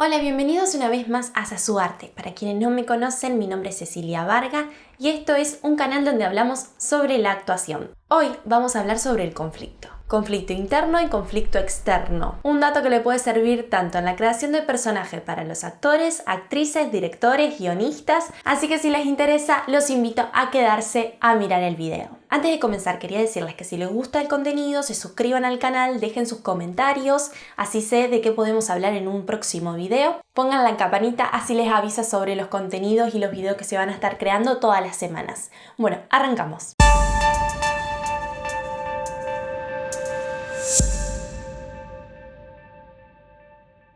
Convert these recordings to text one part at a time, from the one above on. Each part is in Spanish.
Hola, bienvenidos una vez más a Sasuarte. Para quienes no me conocen, mi nombre es Cecilia Varga y esto es un canal donde hablamos sobre la actuación. Hoy vamos a hablar sobre el conflicto. Conflicto interno y conflicto externo. Un dato que le puede servir tanto en la creación de personajes para los actores, actrices, directores, guionistas. Así que si les interesa, los invito a quedarse a mirar el video. Antes de comenzar, quería decirles que si les gusta el contenido, se suscriban al canal, dejen sus comentarios, así sé de qué podemos hablar en un próximo video. Pongan la campanita, así les avisa sobre los contenidos y los videos que se van a estar creando todas las semanas. Bueno, arrancamos.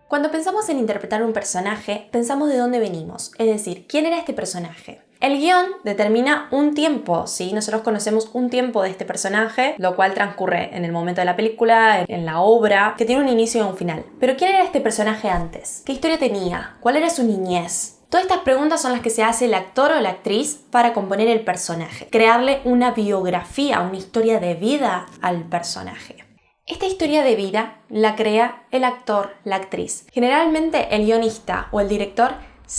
Cuando pensamos en interpretar un personaje, pensamos de dónde venimos, es decir, ¿quién era este personaje? El guión determina un tiempo, ¿sí? Nosotros conocemos un tiempo de este personaje, lo cual transcurre en el momento de la película, en la obra, que tiene un inicio y un final. Pero ¿quién era este personaje antes? ¿Qué historia tenía? ¿Cuál era su niñez? Todas estas preguntas son las que se hace el actor o la actriz para componer el personaje, crearle una biografía, una historia de vida al personaje. Esta historia de vida la crea el actor, la actriz. Generalmente el guionista o el director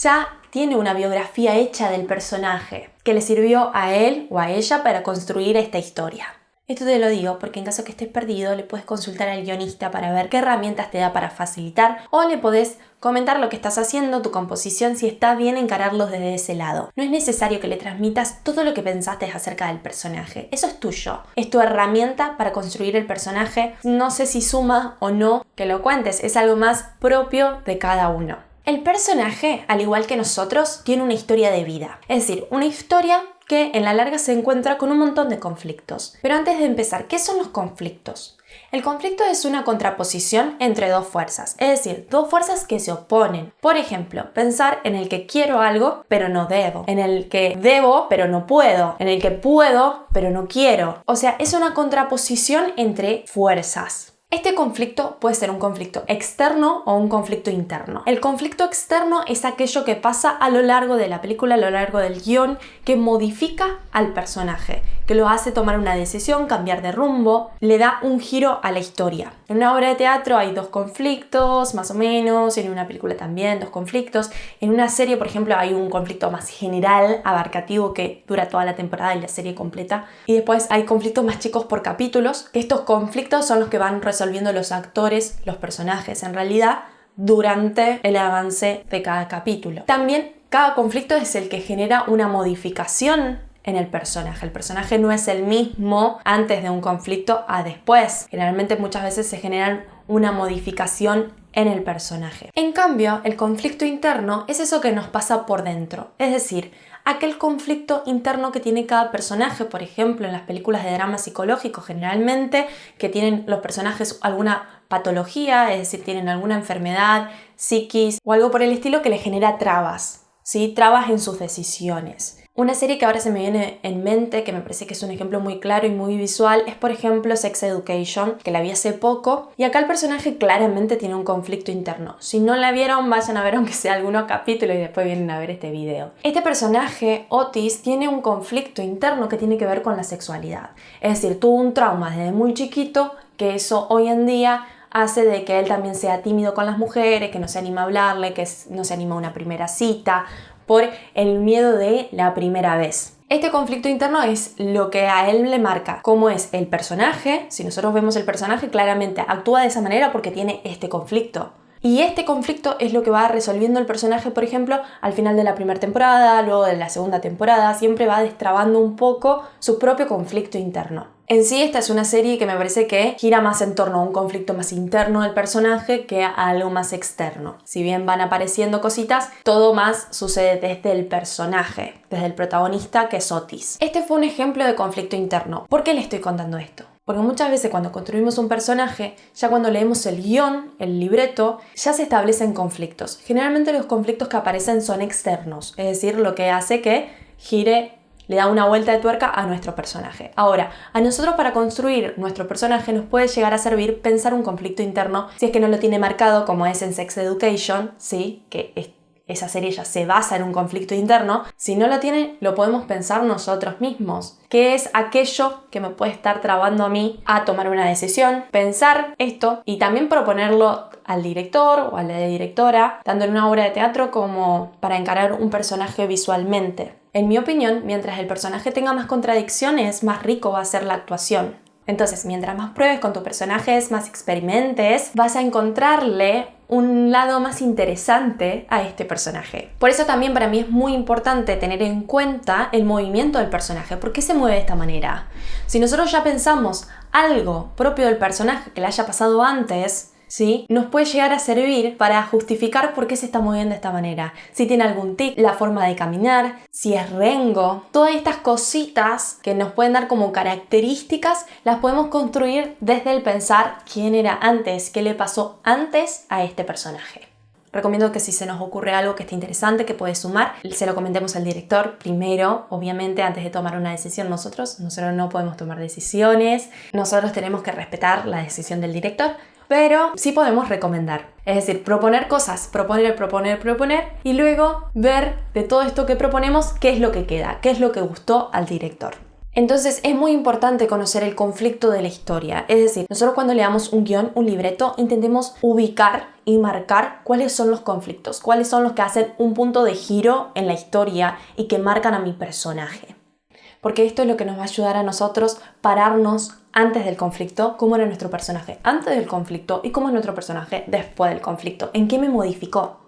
ya tiene una biografía hecha del personaje que le sirvió a él o a ella para construir esta historia. Esto te lo digo porque en caso que estés perdido le puedes consultar al guionista para ver qué herramientas te da para facilitar o le podés comentar lo que estás haciendo, tu composición, si está bien encararlos desde ese lado. No es necesario que le transmitas todo lo que pensaste acerca del personaje. Eso es tuyo. Es tu herramienta para construir el personaje. No sé si suma o no que lo cuentes. Es algo más propio de cada uno. El personaje, al igual que nosotros, tiene una historia de vida. Es decir, una historia que en la larga se encuentra con un montón de conflictos. Pero antes de empezar, ¿qué son los conflictos? El conflicto es una contraposición entre dos fuerzas, es decir, dos fuerzas que se oponen. Por ejemplo, pensar en el que quiero algo, pero no debo. En el que debo, pero no puedo. En el que puedo, pero no quiero. O sea, es una contraposición entre fuerzas. Este conflicto puede ser un conflicto externo o un conflicto interno. El conflicto externo es aquello que pasa a lo largo de la película, a lo largo del guión, que modifica al personaje, que lo hace tomar una decisión, cambiar de rumbo, le da un giro a la historia. En una obra de teatro hay dos conflictos, más o menos, en una película también dos conflictos. En una serie, por ejemplo, hay un conflicto más general, abarcativo, que dura toda la temporada y la serie completa. Y después hay conflictos más chicos por capítulos, que estos conflictos son los que van resolviendo los actores, los personajes en realidad, durante el avance de cada capítulo. También cada conflicto es el que genera una modificación en el personaje. El personaje no es el mismo antes de un conflicto a después. Generalmente muchas veces se generan una modificación en el personaje. En cambio, el conflicto interno es eso que nos pasa por dentro. Es decir, aquel conflicto interno que tiene cada personaje, por ejemplo, en las películas de drama psicológico generalmente, que tienen los personajes alguna patología, es decir, tienen alguna enfermedad, psiquis o algo por el estilo que les genera trabas, ¿sí? Trabas en sus decisiones. Una serie que ahora se me viene en mente, que me parece que es un ejemplo muy claro y muy visual, es por ejemplo Sex Education, que la vi hace poco, y acá el personaje claramente tiene un conflicto interno. Si no la vieron, vayan a ver aunque sea algunos capítulos y después vienen a ver este video. Este personaje, Otis, tiene un conflicto interno que tiene que ver con la sexualidad. Es decir, tuvo un trauma desde muy chiquito, que eso hoy en día hace de que él también sea tímido con las mujeres, que no se anima a hablarle, que no se anima a una primera cita, por el miedo de la primera vez. Este conflicto interno es lo que a él le marca cómo es el personaje. Si nosotros vemos el personaje, claramente actúa de esa manera porque tiene este conflicto. Y este conflicto es lo que va resolviendo el personaje, por ejemplo, al final de la primera temporada, luego de la segunda temporada, siempre va destrabando un poco su propio conflicto interno. En sí, esta es una serie que me parece que gira más en torno a un conflicto más interno del personaje que a algo más externo. Si bien van apareciendo cositas, todo más sucede desde el personaje, desde el protagonista, que es Otis. Este fue un ejemplo de conflicto interno. ¿Por qué le estoy contando esto? Porque muchas veces cuando construimos un personaje, ya cuando leemos el guión, el libreto, ya se establecen conflictos. Generalmente los conflictos que aparecen son externos, es decir, lo que hace que gire, le da una vuelta de tuerca a nuestro personaje. Ahora, a nosotros para construir nuestro personaje nos puede llegar a servir pensar un conflicto interno si es que no lo tiene marcado, como es en Sex Education, ¿sí? Que esa serie ya se basa en un conflicto interno, si no lo tiene, lo podemos pensar nosotros mismos. ¿Qué es aquello que me puede estar trabando a mí a tomar una decisión? Pensar esto y también proponerlo al director o a la directora, tanto en una obra de teatro como para encarar un personaje visualmente. En mi opinión, mientras el personaje tenga más contradicciones, más rico va a ser la actuación. Entonces, mientras más pruebes con tus personajes, más experimentes, vas a encontrarle un lado más interesante a este personaje. Por eso también para mí es muy importante tener en cuenta el movimiento del personaje. ¿Por qué se mueve de esta manera? Si nosotros ya pensamos algo propio del personaje que le haya pasado antes, ¿sí? Nos puede llegar a servir para justificar por qué se está moviendo de esta manera. Si tiene algún tic, la forma de caminar, si es rengo. Todas estas cositas que nos pueden dar como características las podemos construir desde el pensar quién era antes, qué le pasó antes a este personaje. Recomiendo que si se nos ocurre algo que esté interesante, que puede sumar, se lo comentemos al director primero, obviamente antes de tomar una decisión. Nosotros no podemos tomar decisiones, nosotros tenemos que respetar la decisión del director, pero sí podemos recomendar. Es decir, proponer cosas, proponer y luego ver de todo esto que proponemos qué es lo que queda, qué es lo que gustó al director. Entonces es muy importante conocer el conflicto de la historia. Es decir, nosotros cuando leamos un guión, un libreto, intentemos ubicar y marcar cuáles son los conflictos, cuáles son los que hacen un punto de giro en la historia y que marcan a mi personaje. Porque esto es lo que nos va a ayudar a nosotros pararnos antes del conflicto, cómo era nuestro personaje antes del conflicto y cómo es nuestro personaje después del conflicto, en qué me modificó.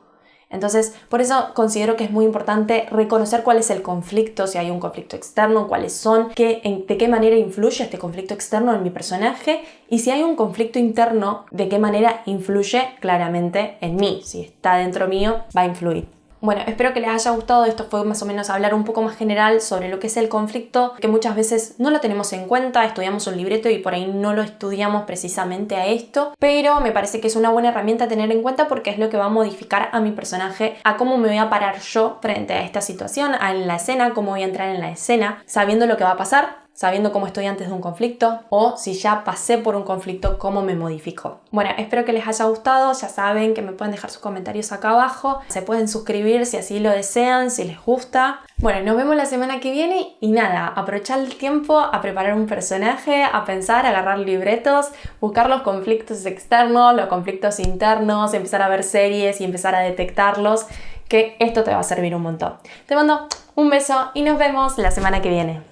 Entonces, por eso considero que es muy importante reconocer cuál es el conflicto, si hay un conflicto externo, cuáles son, de qué manera influye este conflicto externo en mi personaje y si hay un conflicto interno, de qué manera influye claramente en mí. Si está dentro mío, va a influir. Bueno, espero que les haya gustado. Esto fue más o menos hablar un poco más general sobre lo que es el conflicto, que muchas veces no lo tenemos en cuenta, estudiamos un libreto y por ahí no lo estudiamos precisamente a esto, pero me parece que es una buena herramienta a tener en cuenta porque es lo que va a modificar a mi personaje, a cómo me voy a parar yo frente a esta situación, en la escena, cómo voy a entrar en la escena, sabiendo lo que va a pasar, sabiendo cómo estoy antes de un conflicto o si ya pasé por un conflicto, cómo me modificó. Bueno, espero que les haya gustado. Ya saben que me pueden dejar sus comentarios acá abajo. Se pueden suscribir si así lo desean, si les gusta. Bueno, nos vemos la semana que viene y nada, aprovechar el tiempo a preparar un personaje, a pensar, a agarrar libretos, buscar los conflictos externos, los conflictos internos, empezar a ver series y empezar a detectarlos, que esto te va a servir un montón. Te mando un beso y nos vemos la semana que viene.